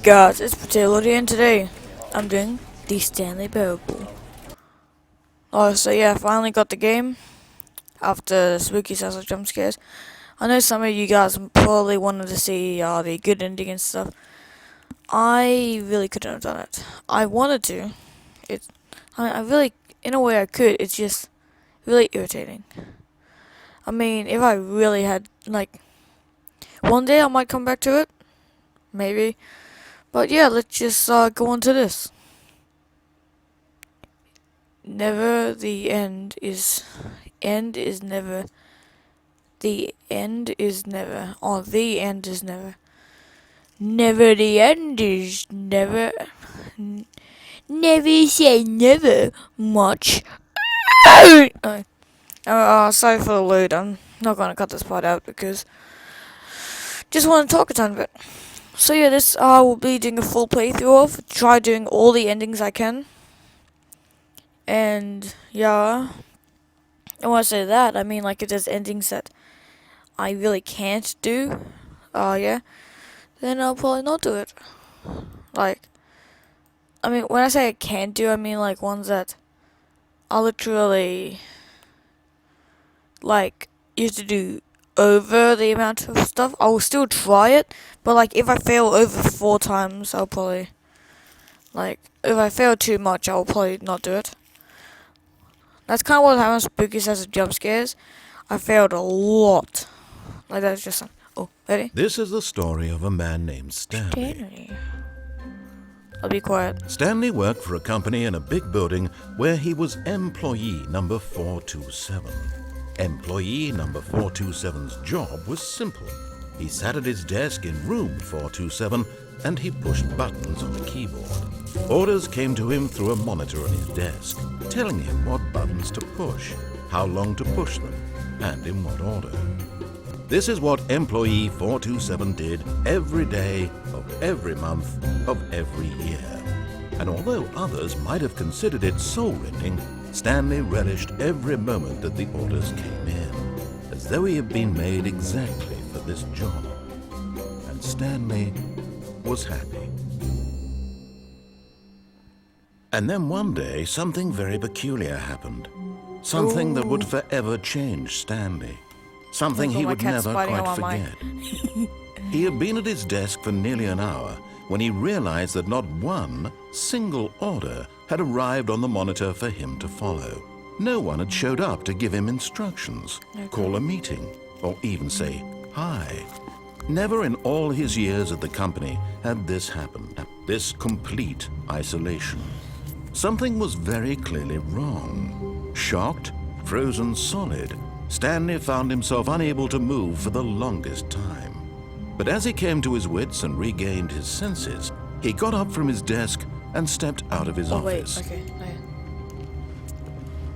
guys, it's Potato here, and today I'm doing the Stanley Parable. Oh, so yeah, I finally got the game after the spooky sense jump scares. I know some of you guys probably wanted to see the good ending and stuff. I really couldn't have done it. I wanted to. I really, in a way I could, it's just really irritating. I mean, if I really had, one day I might come back to it. Maybe. But yeah, let's just go on to this. Never the end is never. The end is never. Oh, the end is never. Never the end is never. Never say never much. Sorry for the load. I'm not gonna cut this part out because just want to talk a ton bit. So yeah, this will be doing a full playthrough of. Try doing all the endings I can. And yeah, and when I say that, I mean if there's endings that I really can't do, yeah, then I'll probably not do it. I mean, when I say I can't do, I mean ones that are literally you have to do over the amount of stuff. I will still try it, but if I fail over 4 times, I'll probably if I fail too much, I'll probably not do it. That's kind of what happens with spooky sets of jump scares. I failed a lot. That's just oh, ready? This is the story of a man named Stanley. I'll be quiet. Stanley worked for a company in a big building where he was employee number 427. Employee number 427's job was simple. He sat at his desk in room 427 and he pushed buttons on a keyboard. Orders came to him through a monitor on his desk, telling him what buttons to push, how long to push them, and in what order. This is what employee 427 did every day of every month of every year. And although others might have considered it soul-rending, Stanley relished every moment that the orders came in, as though he had been made exactly for this job. And Stanley was happy. And then one day, something very peculiar happened. Something that would forever change Stanley. Something he would never quite forget. He had been at his desk for nearly an hour when he realized that not one single order had arrived on the monitor for him to follow. No one had showed up to give him instructions, call a meeting, or even say hi. Never in all his years at the company had this happened, this complete isolation. Something was very clearly wrong. Shocked, frozen solid, Stanley found himself unable to move for the longest time. But as he came to his wits and regained his senses, he got up from his desk and stepped out of his office. Wait, okay.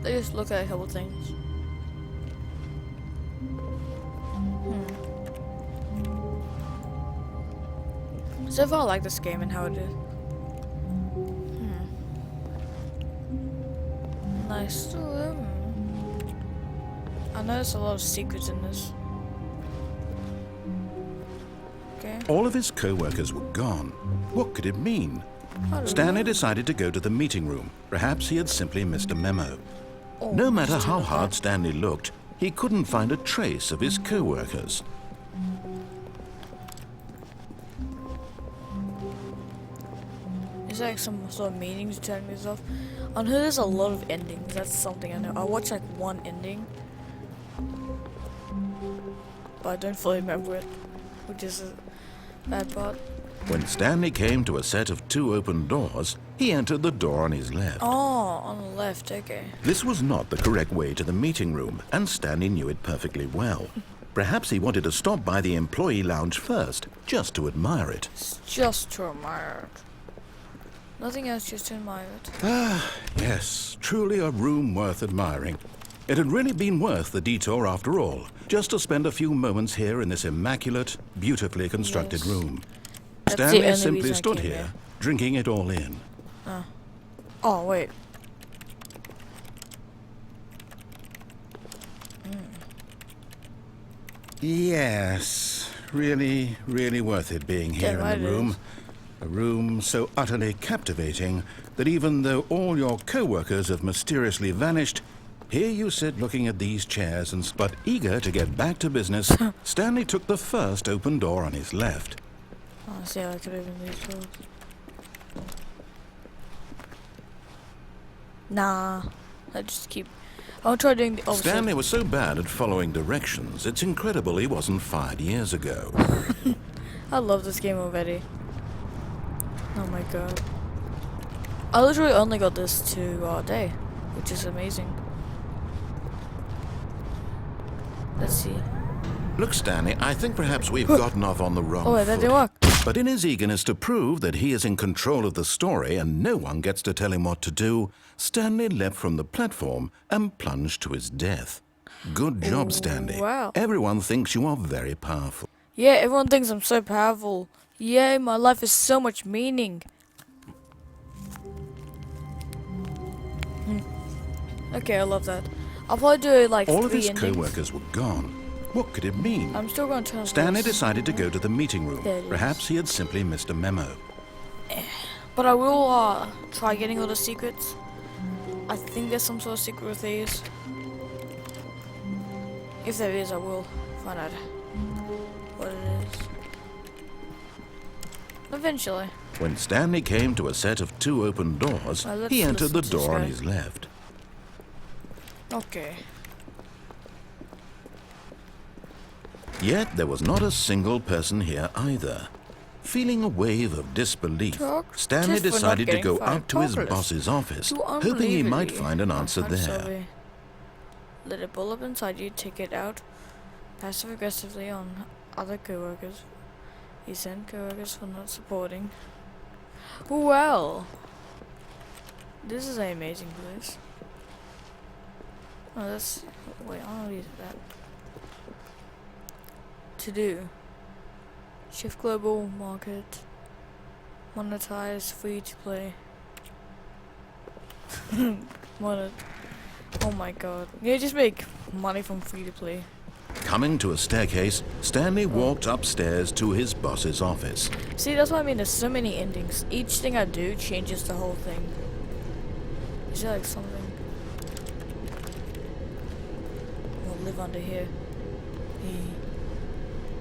Let's just look at a couple things. So far I like this game and how it is. Nice room. I noticed a lot of secrets in this. Okay. All of his co-workers were gone. What could it mean? Stanley decided to go to the meeting room. Perhaps he had simply missed a memo. No matter how hard Stanley looked, he couldn't find a trace of his co-workers. Is there some sort of meaning to telling me stuff? I know there's a lot of endings. That's something I know. I watched one ending, but I don't fully remember it, which is a bad part. When Stanley came to a set of 2 open doors, he entered the door on his left. Oh, on the left, okay. This was not the correct way to the meeting room, and Stanley knew it perfectly well. Perhaps he wanted to stop by the employee lounge first, just to admire it. Just to admire it. Nothing else, just to admire it. Ah, yes, truly a room worth admiring. It had really been worth the detour after all, just to spend a few moments here in this immaculate, beautifully constructed room. Stanley simply stood here, drinking it all in. Oh, wait. Yes, really worth it being here in the room. A room so utterly captivating that even though all your co-workers have mysteriously vanished, here you sit looking at these chairs but eager to get back to business, Stanley took the first open door on his left. Oh, see, I could open these doors. Nah, I'll try doing the opposite. Stanley was so bad at following directions, it's incredible he wasn't fired years ago. I love this game already. Oh my god. I literally only got this today, which is amazing. Let's see. Look, Stanley, I think perhaps we've gotten off on the wrong foot. That didn't work. But in his eagerness to prove that he is in control of the story and no one gets to tell him what to do, Stanley leapt from the platform and plunged to his death. Good job, Stanley. Wow. Everyone thinks you are very powerful. Yeah, everyone thinks I'm so powerful. Yay, my life has so much meaning. Okay, I love that. I'll probably do like all of his endings. co-workers were gone. What could it mean? I'm still going to turn Stanley this. decided to go to the meeting room. Perhaps he had simply missed a memo. But I will try getting all the secrets. I think there's some sort of secret with these. If there is, I will find out what it is. Eventually. When Stanley came to a set of 2 open doors, he entered the door on his left. Okay. Yet there was not a single person here either. Feeling a wave of disbelief, Stanley decided to go up to his boss's office, hoping he might find an answer there. Let it build up inside you, take it out passive-aggressively on other co-workers. You send co-workers for not supporting. Well, this is an amazing place. Oh, that's... Wait, I want to use that. To do. Shift global market. Monetize free to play. Oh my god. Yeah, just make money from free to play. Coming to a staircase, Stanley walked upstairs to his boss's office. See, that's what I mean, there's so many endings. Each thing I do changes the whole thing. Is there like something? I'll live under here.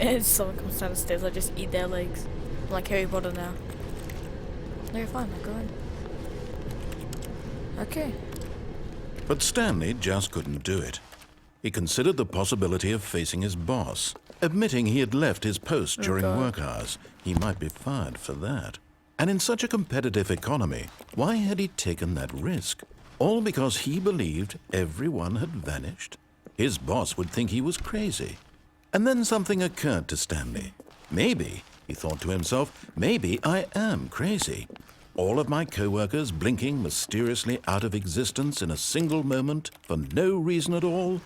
And if someone comes down the stairs, I just eat their legs. I'm like Harry Potter now. Okay, fine, I'll go in. Okay. But Stanley just couldn't do it. He considered the possibility of facing his boss, admitting he had left his post during work hours. He might be fired for that. And in such a competitive economy, why had he taken that risk? All because he believed everyone had vanished? His boss would think he was crazy. And then something occurred to Stanley. Maybe, he thought to himself, maybe I am crazy. All of my co-workers blinking mysteriously out of existence in a single moment for no reason at all.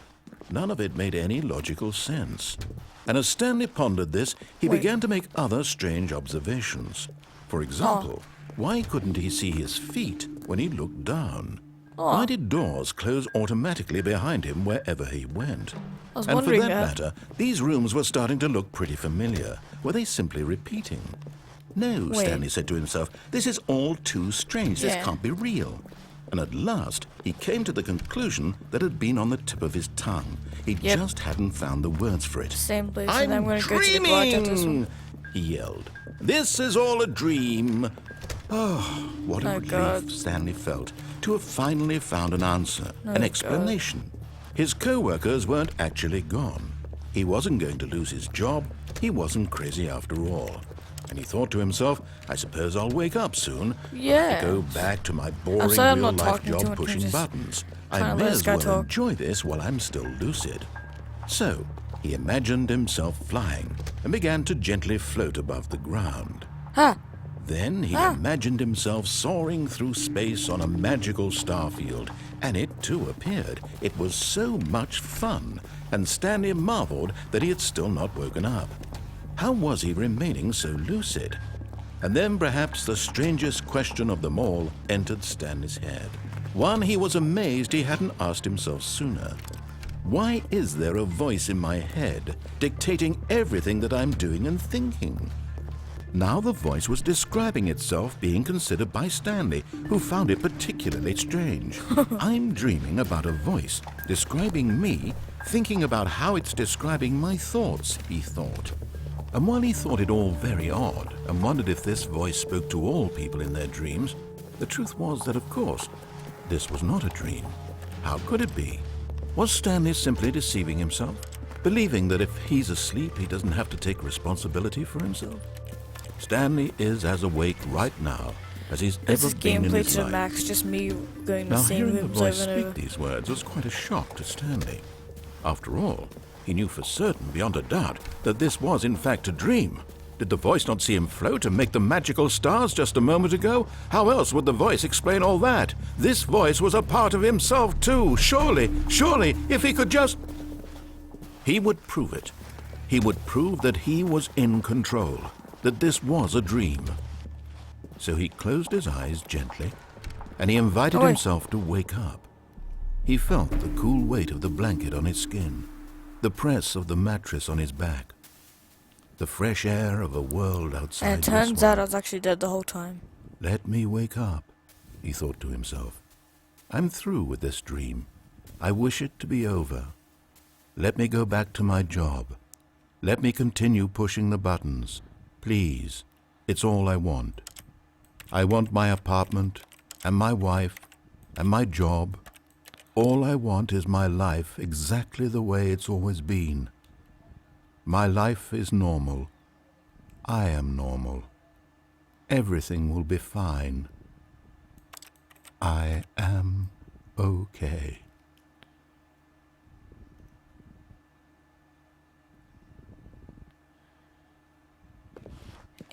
None of it made any logical sense. And as Stanley pondered this, he began to make other strange observations. For example, why couldn't he see his feet when he looked down? Why did doors close automatically behind him wherever he went? And for that matter, these rooms were starting to look pretty familiar. Were they simply repeating? No, Stanley said to himself, this is all too strange. This can't be real. And at last, he came to the conclusion that had been on the tip of his tongue. He just hadn't found the words for it. Same place, I'm and I'm going to go to the garage after this one. He yelled. This is all a dream. Oh, what a relief Stanley felt to have finally found an answer, an explanation. His co-workers weren't actually gone. He wasn't going to lose his job. He wasn't crazy after all. And he thought to himself, I suppose I'll wake up soon. Yeah. Go back to my boring real-life job pushing buttons. I may as well enjoy this while I'm still lucid. So, he imagined himself flying and began to gently float above the ground. Then he imagined himself soaring through space on a magical starfield, and it too appeared. It was so much fun, and Stanley marveled that he had still not woken up. How was he remaining so lucid? And then perhaps the strangest question of them all entered Stanley's head. One he was amazed he hadn't asked himself sooner. Why is there a voice in my head dictating everything that I'm doing and thinking? Now the voice was describing itself being considered by Stanley, who found it particularly strange. I'm dreaming about a voice describing me, thinking about how it's describing my thoughts, he thought. And while he thought it all very odd and wondered if this voice spoke to all people in their dreams, the truth was that, of course, this was not a dream. How could it be? Was Stanley simply deceiving himself, believing that if he's asleep, he doesn't have to take responsibility for himself? Stanley is as awake right now as he's ever been in his gameplay to life. max, just me going the Now, same hearing the rooms voice over and speak over. these words was quite a shock to Stanley. After all, he knew for certain, beyond a doubt, that this was in fact a dream. Did the voice not see him float and make the magical stars just a moment ago? How else would the voice explain all that? This voice was a part of himself too. Surely, if he could just... He would prove it. He would prove that he was in control, that this was a dream. So he closed his eyes gently, and he invited himself to wake up. He felt the cool weight of the blanket on his skin, the press of the mattress on his back, the fresh air of a world outside. And it turns out I was actually dead the whole time. Let me wake up, he thought to himself. I'm through with this dream. I wish it to be over. Let me go back to my job. Let me continue pushing the buttons. Please, it's all I want. I want my apartment, and my wife, and my job. All I want is my life exactly the way it's always been. My life is normal. I am normal. Everything will be fine. I am okay.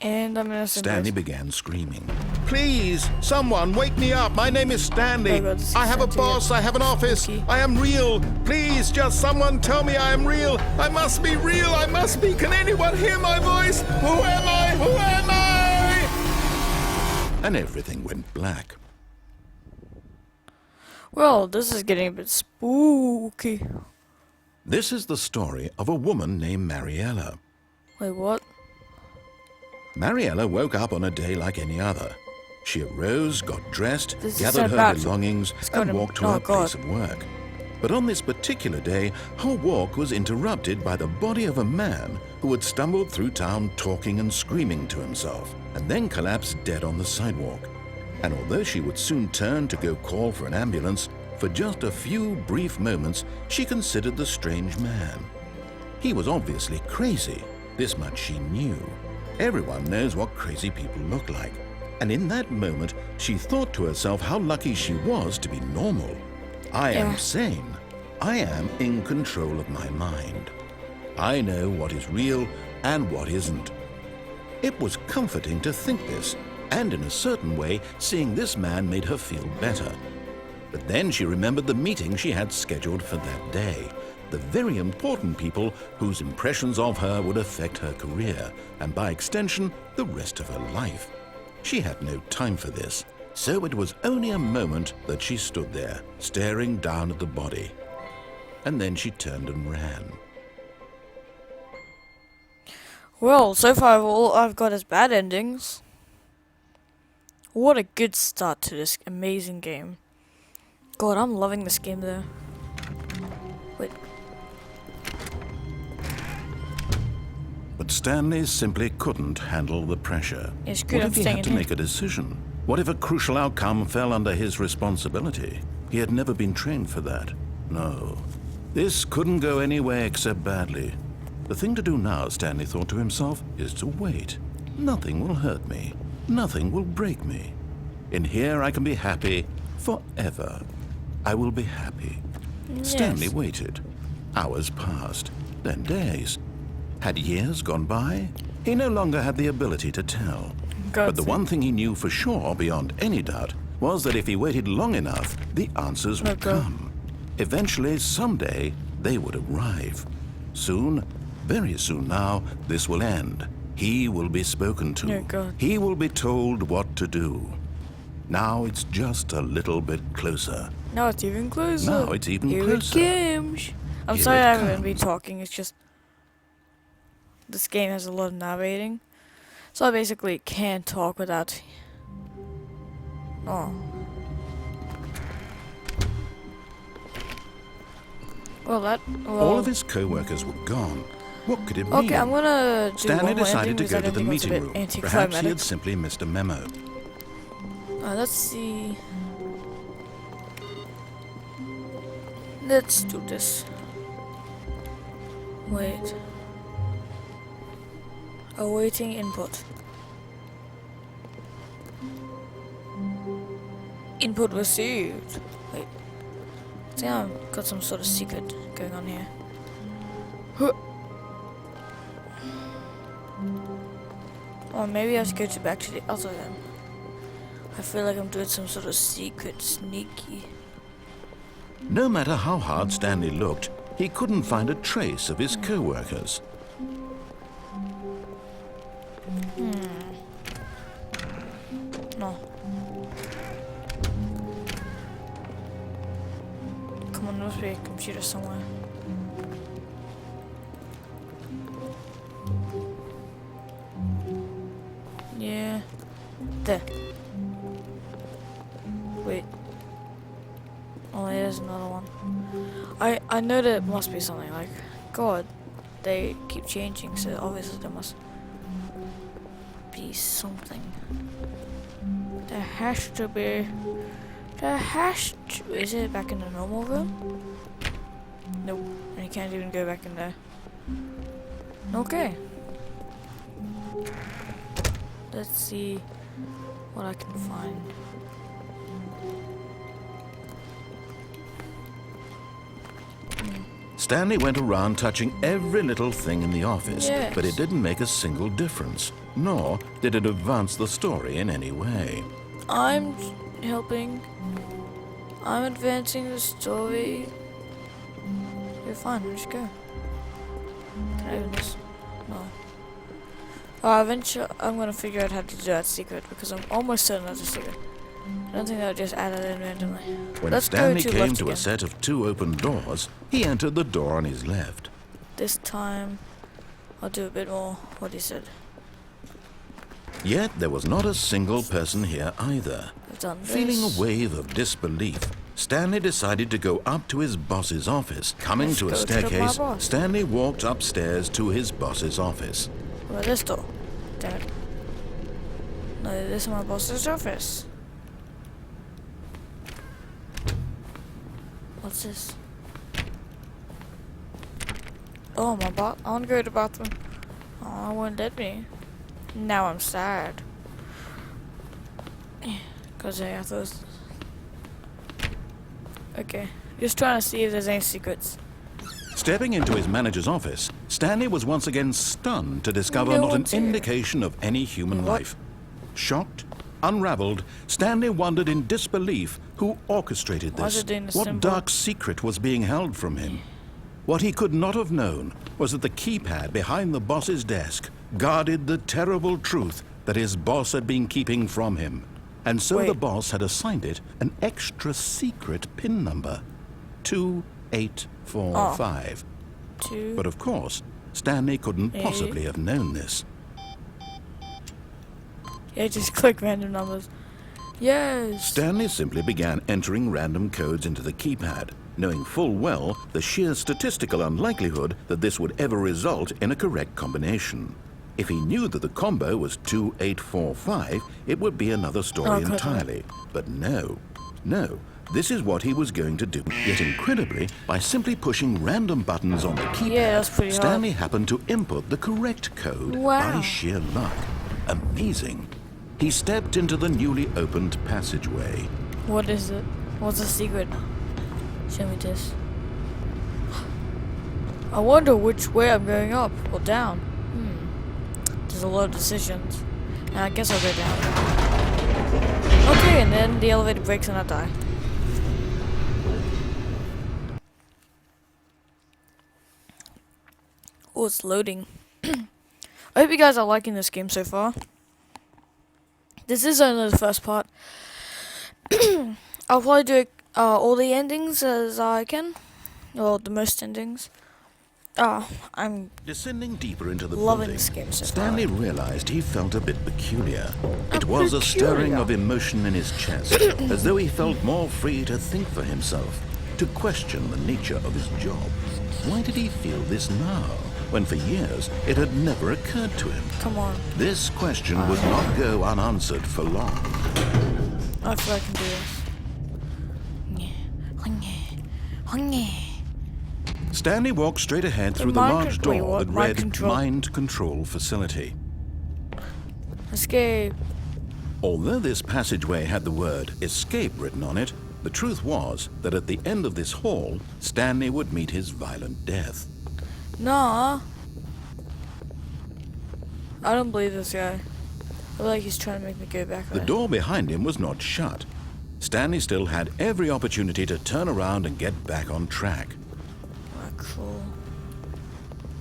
And I'm gonna Stanley began screaming. Please, someone, wake me up. My name is Stanley. Oh God, I have a boss. I have an office. I am real. Please, just someone tell me I am real. I must be real. I must be. Can anyone hear my voice? Who am I? Who am I? And everything went black. Well, this is getting a bit spooky. This is the story of a woman named Mariella. Wait, what? Mariella woke up on a day like any other. She arose, got dressed, This is gathered so her bad. belongings, It's and gonna- walked to oh, her place God. of work. But on this particular day, her walk was interrupted by the body of a man who had stumbled through town talking and screaming to himself, and then collapsed dead on the sidewalk. And although she would soon turn to go call for an ambulance, for just a few brief moments she considered the strange man. He was obviously crazy, this much she knew. Everyone knows what crazy people look like. And in that moment, she thought to herself how lucky she was to be normal. I am sane. I am in control of my mind. I know what is real and what isn't. It was comforting to think this, and in a certain way, seeing this man made her feel better. But then she remembered the meeting she had scheduled for that day. The very important people whose impressions of her would affect her career, and by extension, the rest of her life. She had no time for this, so it was only a moment that she stood there, staring down at the body. And then she turned and ran. Well, so far all I've got is bad endings. What a good start to this amazing game. God, I'm loving this game though. Wait. But Stanley simply couldn't handle the pressure. Yeah, screw What it, if he I'm staying had to in make a decision? What if a crucial outcome fell under his responsibility? He had never been trained for that. No. This couldn't go anywhere except badly. The thing to do now, Stanley thought to himself, is to wait. Nothing will hurt me. Nothing will break me. In here I can be happy forever. I will be happy. Yes. Stanley waited. Hours passed, then days. Had years gone by? He no longer had the ability to tell. But the one thing he knew for sure, beyond any doubt, was that if he waited long enough, the answers would come. Eventually, someday, they would arrive. Soon, very soon now, this will end. He will be spoken to. Oh, God. He will be told what to do. Now it's just a little bit closer. Now it's even closer. Now it's even Here closer. it comes. I'm Here sorry it I haven't been comes. talking. It's just this game has a lot of narrating, So I basically can't talk without... Oh. Well, All of his co-workers were gone. What could it mean? Okay, I'm gonna do Stanley one more decided ending to go because I to the think it's a meeting bit room. Perhaps he anticlimactic. had simply missed a memo. Let's see. Let's do this. Wait. Awaiting input. Input received. Wait. I think I've got some sort of secret going on here. Or maybe I should go back to the other one. I feel like I'm doing some sort of secret sneaky. No matter how hard Stanley looked, he couldn't find a trace of his co-workers. No. Come on, there must be a computer somewhere. Yeah. There. Wait. Oh, there's another one. I know there must be something, like, God, they keep changing, so obviously there must be something. There has to be. Is it back in the normal room? Nope. And you can't even go back in there. Okay. Let's see what I can find. Stanley went around touching every little thing in the office, Yes. but it didn't make a single difference, nor did it advance the story in any way. I'm helping. I'm advancing the story. You're fine, let's go. Can I open this? No. Eventually, I'm gonna figure out how to do that secret because I'm almost certain that's a secret. I don't think that just added in randomly. When Let's Stanley go to came left to again. a set of 2 open doors, he entered the door on his left. This time, I'll do a bit more what he said. Yet there was not a single person here either. I've done this. Feeling a wave of disbelief, Stanley decided to go up to his boss's office. Coming Let's to a go to my staircase, boss. Stanley walked upstairs to his boss's office. Well, this door. Damn it. No, this is my boss's office. What's this? Oh, my boss. I want to go to the bathroom. Oh, it won't let me. Now I'm sad. Because I thought it was... Okay. Just trying to see if there's any secrets. Stepping into his manager's office, Stanley was once again stunned to discover No not an one's here. indication of any human What? life. Shocked, unraveled, Stanley wondered in disbelief who orchestrated Why is this. it doing the What symbol? dark secret was being held from him? What he could not have known was that the keypad behind the boss's desk guarded the terrible truth that his boss had been keeping from him. And so Wait. the boss had assigned it an extra secret PIN number, 2845. Two. But of course, Stanley couldn't Eight. possibly have known this. Yeah, just click random numbers. Yes. Stanley simply began entering random codes into the keypad, knowing full well the sheer statistical unlikelihood that this would ever result in a correct combination. If he knew that the combo was 2845, it would be another story Oh, God. entirely. But no, this is what he was going to do. Yet incredibly, by simply pushing random buttons on the keypad, Yeah, that's pretty hard. Stanley happened to input the correct code Wow. by sheer luck. Amazing. He stepped into the newly opened passageway. What is it? What's the secret? Show me this. I wonder which way I'm going, up or down. There's a lot of decisions. And I guess I'll go down. Okay, and then the elevator breaks and I die. Oh, it's loading. I hope you guys are liking this game so far. This is only the first part. I'll probably do all the endings as I can. Well, the most endings. Oh, I'm Descending deeper into the loving building, this game so Stanley far. realized he felt a bit peculiar. It was a stirring of emotion in his chest, as though he felt more free to think for himself, to question the nature of his job. Why did he feel this now, when for years it had never occurred to him? Come on. This question would not go unanswered for long. I feel I can do this. Stanley walked straight ahead through the large door that read Mind Control Facility. Escape. Although this passageway had the word escape written on it, the truth was that at the end of this hall, Stanley would meet his violent death. Nah. I don't believe this guy. I feel like he's trying to make me go back there. The door behind him was not shut. Stanley still had every opportunity to turn around and get back on track. Cool.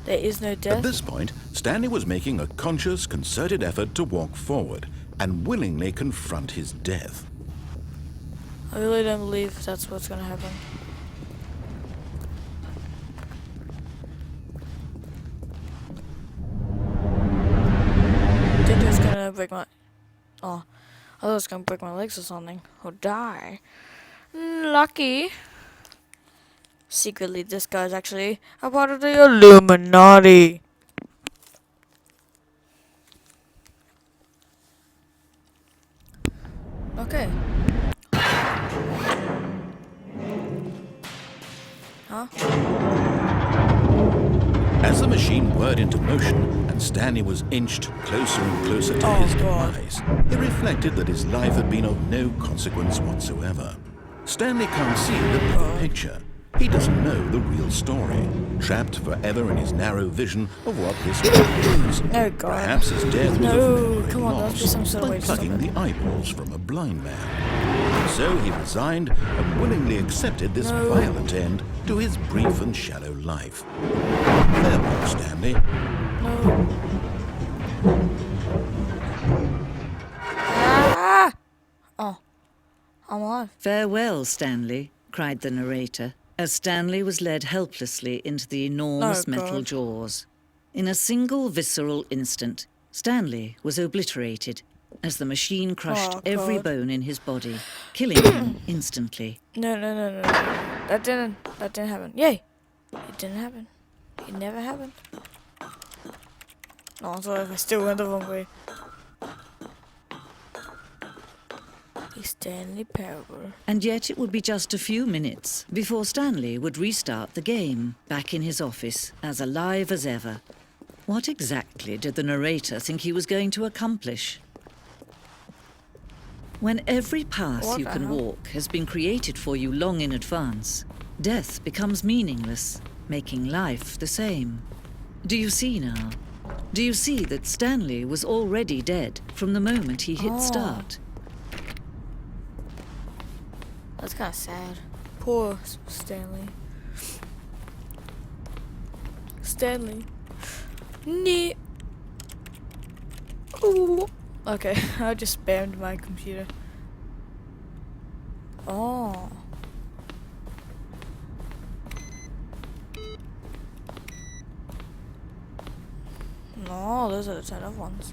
There is no death. At this point, Stanley was making a conscious, concerted effort to walk forward and willingly confront his death. I really don't believe that's what's gonna happen. I think it's gonna break my... Oh, I thought it was gonna break my legs or something. Or die. Lucky. Secretly, this guy's actually a part of the Illuminati. Okay. Huh? As the machine whirred into motion and Stanley was inched closer and closer to his demise, he reflected that his life had been of no consequence whatsoever. Stanley can't see the bigger picture. He doesn't know the real story, trapped forever in his narrow vision of what this world is. Oh God. Perhaps his death was a come on, loss, some sort of way like to stop plucking it. the eyeballs from a blind man. So he resigned and willingly accepted this violent end to his brief and shallow life. Farewell, Stanley. No. Ah! Oh, I'm alive. Farewell, Stanley, cried the narrator, as Stanley was led helplessly into the enormous metal jaws. In a single visceral instant, Stanley was obliterated as the machine crushed every bone in his body, killing him instantly. No. That didn't happen. Yay! It didn't happen. It never happened. No, I'm sorry if I still went the wrong way. The Stanley Parable. And yet it would be just a few minutes before Stanley would restart the game, back in his office, as alive as ever. What exactly did the narrator think he was going to accomplish? When every path you can walk has been created for you long in advance, death becomes meaningless, making life the same. Do you see now? Do you see that Stanley was already dead from the moment he hit start? That's kind of sad. Poor Stanley. Stanley. Nee. Ooh. Okay, I just spammed my computer. Oh. No, those are the 10 other ones.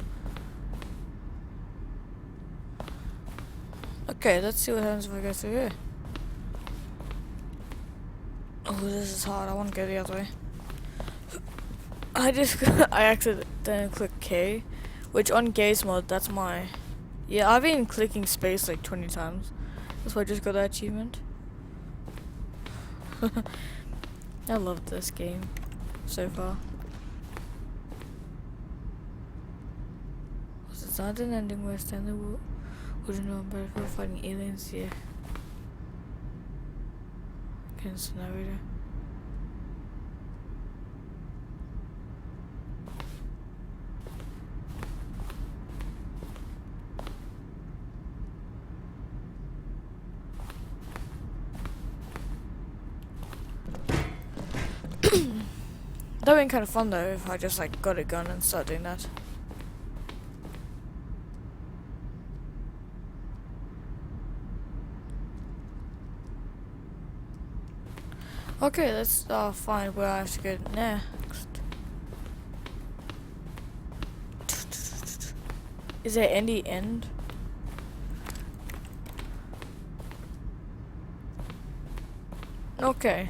Okay, let's see what happens if I go through here. Oh, this is hard. I want to go the other way. I accidentally clicked K, which on gaze mode, that's my... Yeah, I've been clicking space like 20 times. That's why I just got that achievement. I love this game so far. Was it not an ending where Stanley wouldn't know about if we were fighting aliens? Yeah. Against the narrator. That would be kind of fun though if I just like got a gun and started doing that. Okay, let's find where I have to go next. Is there any end? Okay.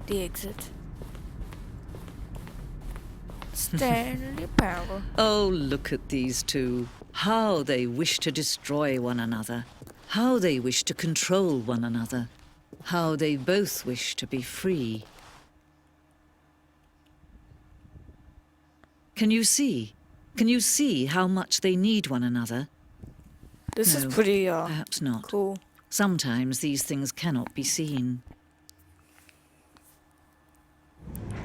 The exit. Stanley Parable. Oh, look at these two. How they wish to destroy one another. How they wish to control one another. How they both wish to be free. Can you see? Can you see how much they need one another? This No, is pretty perhaps not. cool. Sometimes these things cannot be seen.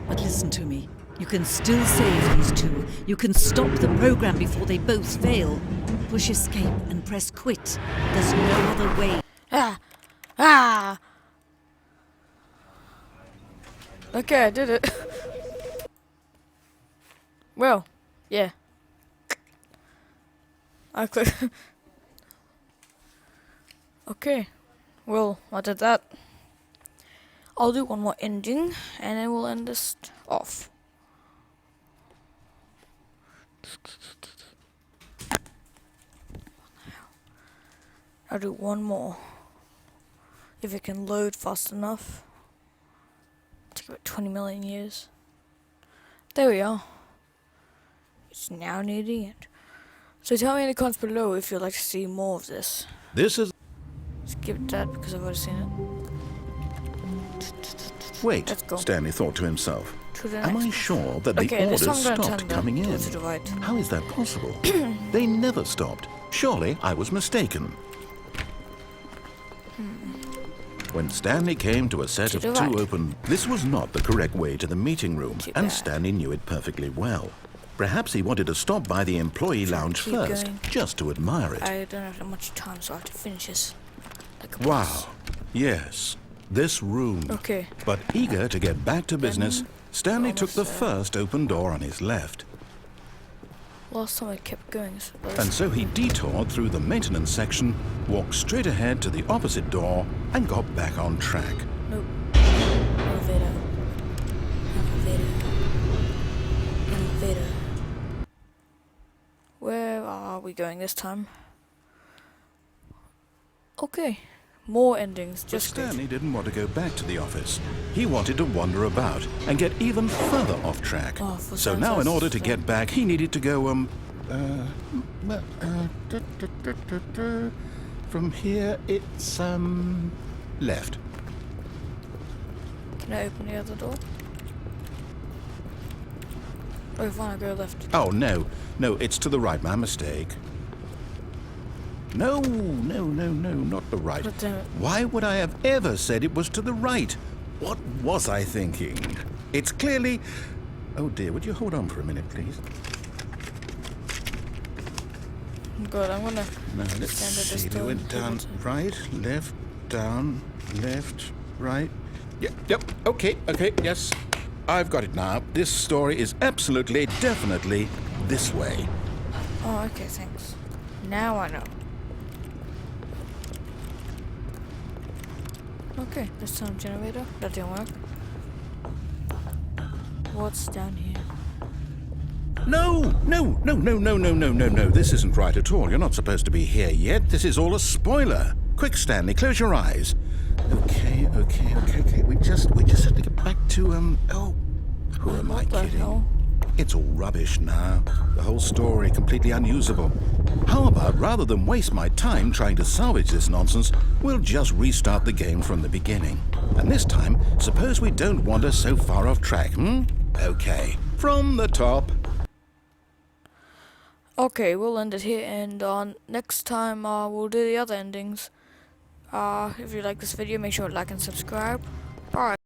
But listen to me. You can still save these two. You can stop the program before they both fail. Push escape and press quit. There's no other way. Ah! Ah! Okay, I did it. Well, yeah. I could. Okay. Well, I did that. I'll do one more ending, and then we'll end this off. I'll do one more. If it can load fast enough. Take about 20 million years. There we are. It's now near the end. So tell me in the comments below if you'd like to see more of this. This is... Skip that because I've already seen it. Wait, Let's go. Stanley thought to himself. To the Am I next sure that the Okay, this orders time I'm gonna stopped turn the coming in? door to the right. How is that possible? They never stopped. Surely I was mistaken. When Stanley came to a set To of the two right. open... This was not the correct way to the meeting room, Too and bad. Stanley knew it perfectly well. Perhaps he wanted to stop by the employee lounge keep first, going. just to admire it. I don't have that much time, so I have to finish this. Like a Wow. boss. Yes, this room. Okay. But eager to get back to business, Stanley took the almost there. first open door on his left. Last time I kept going, so And so he detoured through the maintenance section, walked straight ahead to the opposite door, and got back on track. Nope. Elevator. Elevator. Elevator. Where are we going this time? Okay. More endings. But Just good. Stanley didn't want to go back to the office. He wanted to wander about and get even further off track. Oh, for So some now in reason- order to get back, he needed to go, from here it's, left. Can I open the other door? Oh, fine, I'll go left. Oh, no, it's to the right, my mistake. No, not the right. God damn it. Why would I have ever said it was to the right? What was I thinking? It's clearly... Oh dear, would you hold on for a minute, please? Good, I'm gonna No, let's stand at this see. We door went and down, hold it. right, left, down, left, right. Yep, okay, yes. I've got it now. This story is absolutely, definitely this way. Oh, okay, thanks. Now I know. Okay, this time generator. That didn't work. What's down here? No. This isn't right at all. You're not supposed to be here yet. This is all a spoiler. Quick, Stanley, close your eyes. Okay. We just have to get back to, oh, who am I What the kidding? hell? It's all rubbish now. The whole story completely unusable. How about, rather than waste my time trying to salvage this nonsense, we'll just restart the game from the beginning. And this time, suppose we don't wander so far off track, Okay, from the top. Okay, we'll end it here, and next time we'll do the other endings. If you like this video, make sure to like and subscribe. Bye.